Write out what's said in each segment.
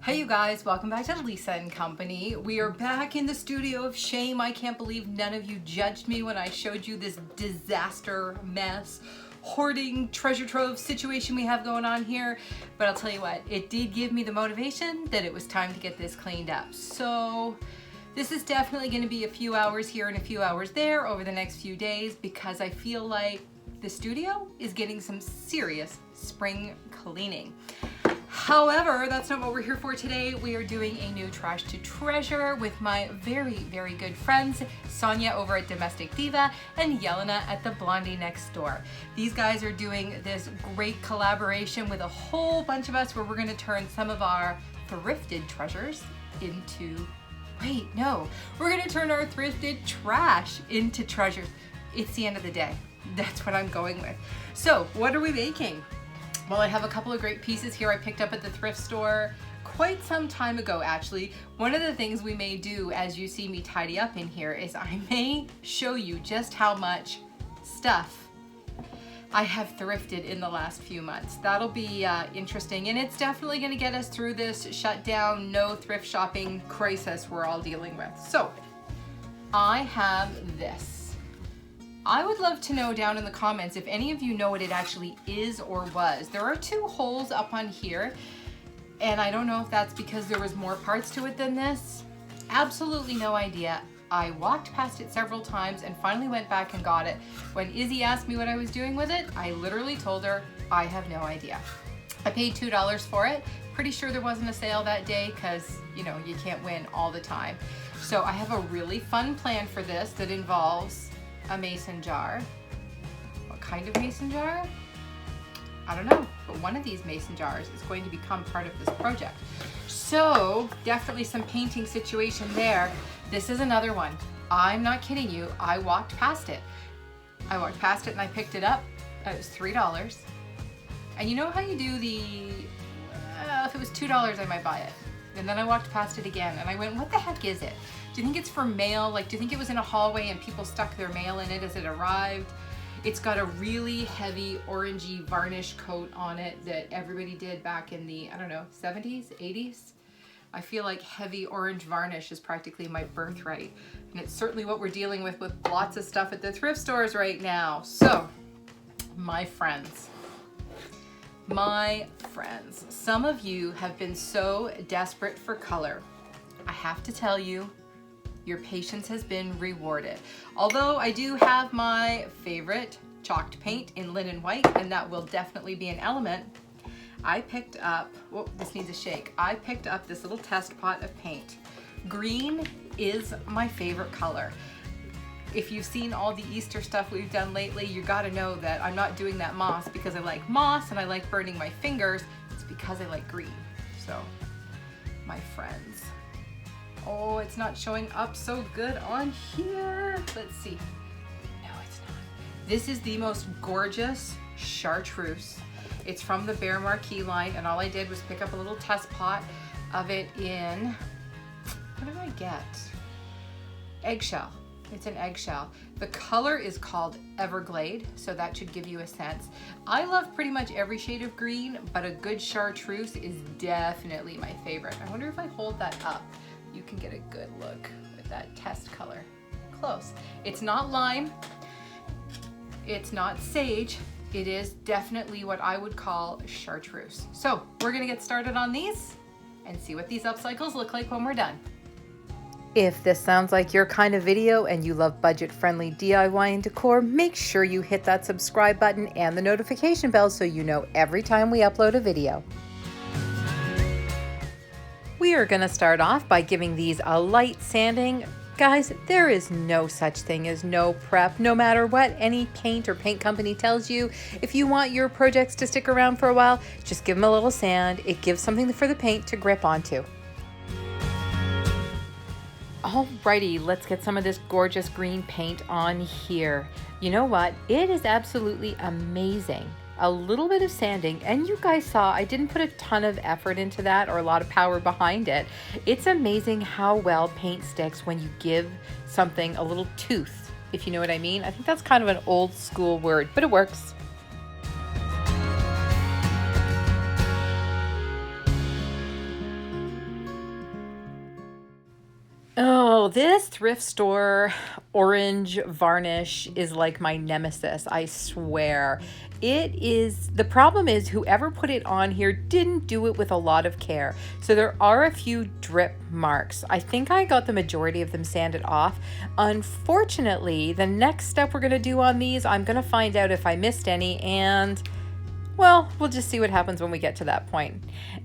Hey you guys, welcome back to Lisa and Company. We are back in the studio of shame. I can't believe none of you judged me when I showed you this disaster mess, hoarding treasure trove situation we have going on here. But I'll tell you what, it did give me the motivation that it was time to get this cleaned up. So this is definitely going to be a few hours here and a few hours there over the next few days because I feel like the studio is getting some serious spring cleaning. However, that's not what we're here for today. We are doing a new Trash to Treasure with my very, very good friends, Sonya over at Domestic Diva and Yelena at the Blondie Next Door. These guys are doing this great collaboration with a whole bunch of us where we're gonna turn some of our thrifted treasures into, we're gonna turn our thrifted trash into treasures. It's the end of the day. That's what I'm going with. So what are we making? Well, I have a couple of great pieces here I picked up at the thrift store quite some time ago, actually. One of the things we may do as you see me tidy up in here is I may show you just how much stuff I have thrifted in the last few months. That'll be interesting, and it's definitely gonna get us through this shutdown, no thrift shopping crisis we're all dealing with. So, I have this. I would love to know down in the comments if any of you know what it actually is or was. There are two holes up on here, and I don't know if that's because there was more parts to it than this. Absolutely no idea. I walked past it several times and finally went back and got it. When Izzy asked me what I was doing with it, I literally told her, I have no idea. I paid $2 for it. Pretty sure there wasn't a sale that day because, you know, you can't win all the time. So I have a really fun plan for this that involves a mason jar. What kind of mason jar? I don't know, but one of these mason jars is going to become part of this project. So definitely some painting situation there. This is another one. I'm not kidding you. I walked past it. I walked past it and I picked it up. It was $3. And you know how you do the, if it was $2, I might buy it. And then I walked past it again and I went, what the heck is it? Do you think it's for mail? Like, do you think it was in a hallway and people stuck their mail in it as it arrived? It's got a really heavy orangey varnish coat on it that everybody did back in the, I don't know, 70s, 80s? I feel like heavy orange varnish is practically my birthright. And it's certainly what we're dealing with lots of stuff at the thrift stores right now. So, my friends, some of you have been so desperate for color. I have to tell you, your patience has been rewarded. Although I do have my favorite chalked paint in linen white, and that will definitely be an element. I picked up, whoa, this needs a shake. I picked up this little test pot of paint. Green is my favorite color. If you've seen all the Easter stuff we've done lately, you gotta know that I'm not doing that moss because I like moss and I like burning my fingers. It's because I like green. So, my friends. Oh, it's not showing up so good on here. Let's see. No, it's not. This is the most gorgeous chartreuse. It's from the Bear Marquee line, and all I did was pick up a little test pot of it in, what did I get? Eggshell. It's an eggshell. The color is called Everglade, so that should give you a sense. I love pretty much every shade of green, but a good chartreuse is definitely my favorite. I wonder if I hold that up, you can get a good look with that test color. Close. It's not lime, it's not sage, it is definitely what I would call chartreuse. So we're gonna get started on these and see what these upcycles look like when we're done. If this sounds like your kind of video and you love budget-friendly DIY and decor, make sure you hit that subscribe button and the notification bell so you know every time we upload a video. We are going to start off by giving these a light sanding. Guys, there is no such thing as no prep, no matter what any paint or paint company tells you. If you want your projects to stick around for a while, just give them a little sand. It gives something for the paint to grip onto. Alrighty, let's get some of this gorgeous green paint on here. You know what? It is absolutely amazing. A little bit of sanding, and you guys saw I didn't put a ton of effort into that or a lot of power behind it. It's amazing how well paint sticks when you give something a little tooth, if you know what I mean. I think that's kind of an old school word, but it works. Oh, this thrift store orange varnish is like my nemesis, I swear. The problem is whoever put it on here didn't do it with a lot of care. So there are a few drip marks. I think I got the majority of them sanded off. Unfortunately, the next step we're gonna do on these, I'm gonna find out if I missed any, and well, we'll just see what happens when we get to that point.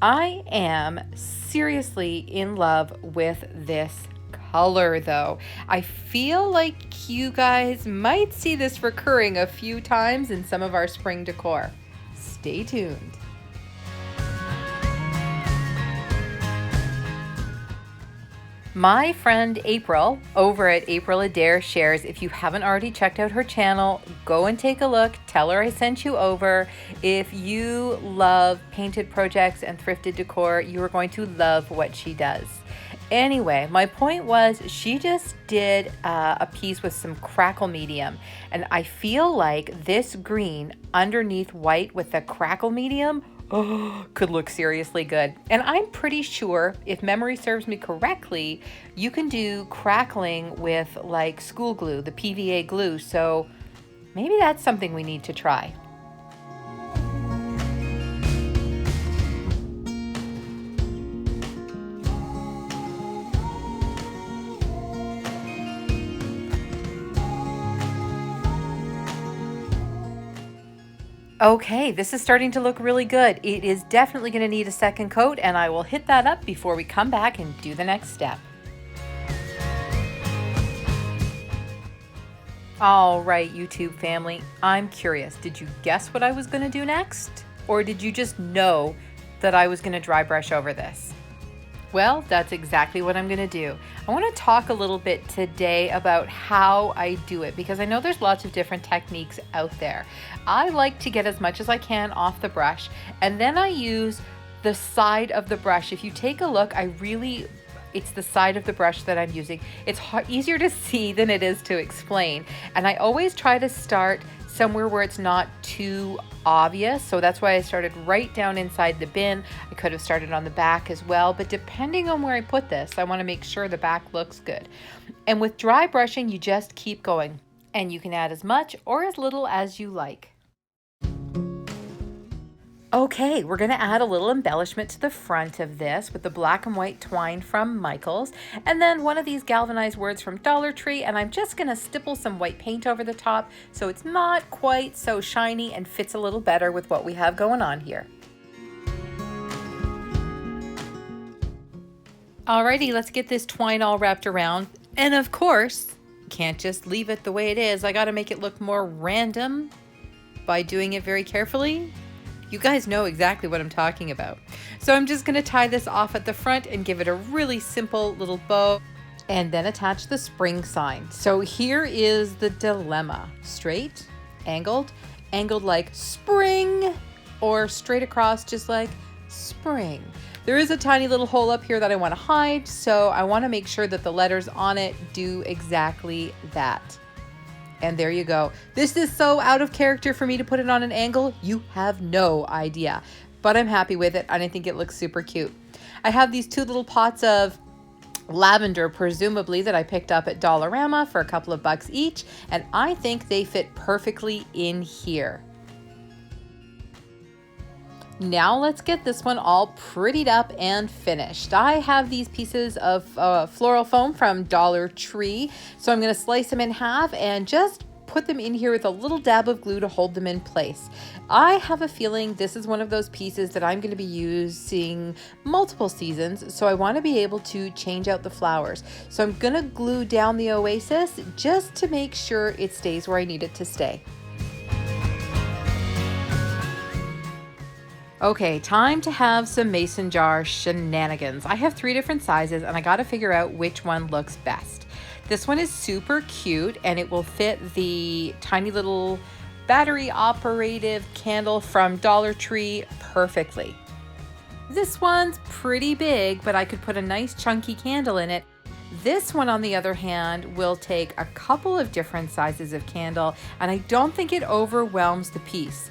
I am seriously in love with this color though. I feel like you guys might see this recurring a few times in some of our spring decor. Stay tuned. My friend April over at April Adair shares, if you haven't already checked out her channel, go and take a look. Tell her I sent you over. If you love painted projects and thrifted decor, you are going to love what she does. Anyway, my point was she just did a piece with some crackle medium, and I feel like this green underneath white with the crackle medium could look seriously good. And I'm pretty sure, if memory serves me correctly, you can do crackling with like school glue, the PVA glue. So maybe that's something we need to try. Okay, this is starting to look really good. It is definitely going to need a second coat, and I will hit that up before we come back and do the next step. All right, YouTube family, I'm curious. Did you guess what I was going to do next? Or did you just know that I was going to dry brush over this? Well, that's exactly what I'm going to do. I want to talk a little bit today about how I do it, because I know there's lots of different techniques out there. I like to get as much as I can off the brush, and then I use the side of the brush. If you take a look, it's the side of the brush that I'm using. It's easier to see than it is to explain. And I always try to start somewhere where it's not too obvious. So that's why I started right down inside the bin. I could have started on the back as well, but depending on where I put this, I want to make sure the back looks good. And with dry brushing, you just keep going, and you can add as much or as little as you like. Okay, we're going to add a little embellishment to the front of this with the black and white twine from Michaels, and then one of these galvanized words from Dollar Tree, and I'm just going to stipple some white paint over the top so it's not quite so shiny and fits a little better with what we have going on here. Alrighty, let's get this twine all wrapped around, and of course, can't just leave it the way it is. I got to make it look more random by doing it very carefully. You guys know exactly what I'm talking about. So I'm just going to tie this off at the front and give it a really simple little bow, and then attach the spring sign. So here is the dilemma: straight, angled like spring, or straight across just like spring. There is a tiny little hole up here that I want to hide, so I want to make sure that the letters on it do exactly that. And there you go. This is so out of character for me to put it on an angle. You have no idea, but I'm happy with it, and I think it looks super cute. I have these two little pots of lavender, presumably, that I picked up at Dollarama for a couple of bucks each, and I think they fit perfectly in here. Now let's get this one all prettied up and finished. I have these pieces of floral foam from Dollar Tree, so I'm going to slice them in half and just put them in here with a little dab of glue to hold them in place. I have a feeling this is one of those pieces that I'm going to be using multiple seasons, so I want to be able to change out the flowers. So I'm going to glue down the oasis just to make sure it stays where I need it to stay. Okay, time to have some mason jar shenanigans. I have 3 different sizes, and I got to figure out which one looks best. This one is super cute, and it will fit the tiny little battery operated candle from Dollar Tree perfectly. This one's pretty big, but I could put a nice chunky candle in it. This one, on the other hand, will take a couple of different sizes of candle, and I don't think it overwhelms the piece.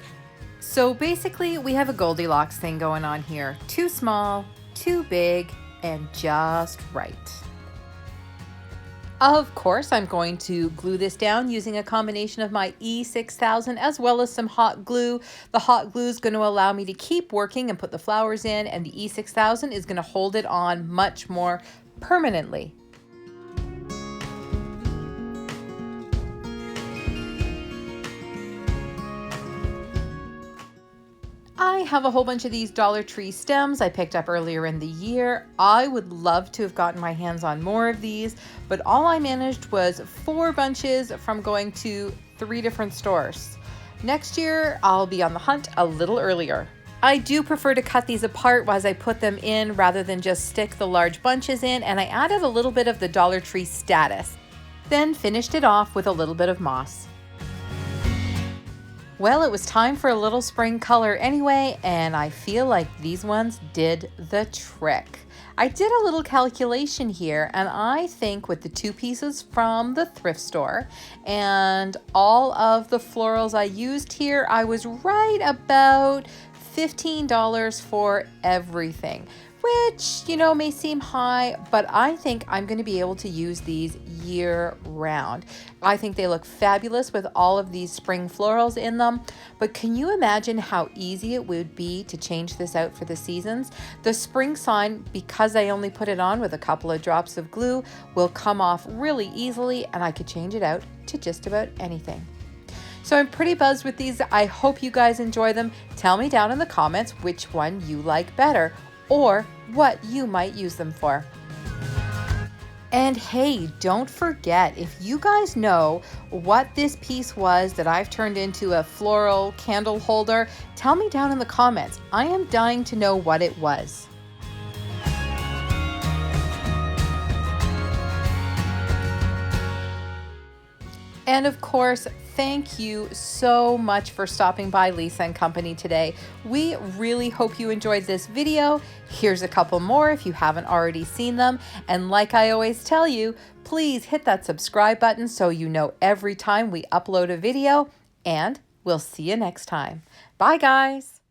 So basically, we have a Goldilocks thing going on here. Too small, too big, and just right. Of course, I'm going to glue this down using a combination of my E6000 as well as some hot glue. The hot glue is going to allow me to keep working and put the flowers in, and the E6000 is going to hold it on much more permanently. I have a whole bunch of these Dollar Tree stems I picked up earlier in the year. I would love to have gotten my hands on more of these, but all I managed was 4 bunches from going to 3 different stores. Next year, I'll be on the hunt a little earlier. I do prefer to cut these apart as I put them in rather than just stick the large bunches in, and I added a little bit of the Dollar Tree Status, then finished it off with a little bit of moss. Well, it was time for a little spring color anyway, and I feel like these ones did the trick. I did a little calculation here, and I think with the 2 pieces from the thrift store and all of the florals I used here, I was right about $15 for everything, which, you know, may seem high, but I think I'm going to be able to use these year round. I think they look fabulous with all of these spring florals in them, but can you imagine how easy it would be to change this out for the seasons? The spring sign, because I only put it on with a couple of drops of glue, will come off really easily, and I could change it out to just about anything. So I'm pretty buzzed with these. I hope you guys enjoy them. Tell me down in the comments which one you like better, or what you might use them for. And hey, don't forget, if you guys know what this piece was that I've turned into a floral candle holder, tell me down in the comments. I am dying to know what it was. And of course, thank you so much for stopping by Lisa & Company today. We really hope you enjoyed this video. Here's a couple more if you haven't already seen them. And like I always tell you, please hit that subscribe button so you know every time we upload a video. And we'll see you next time. Bye, guys.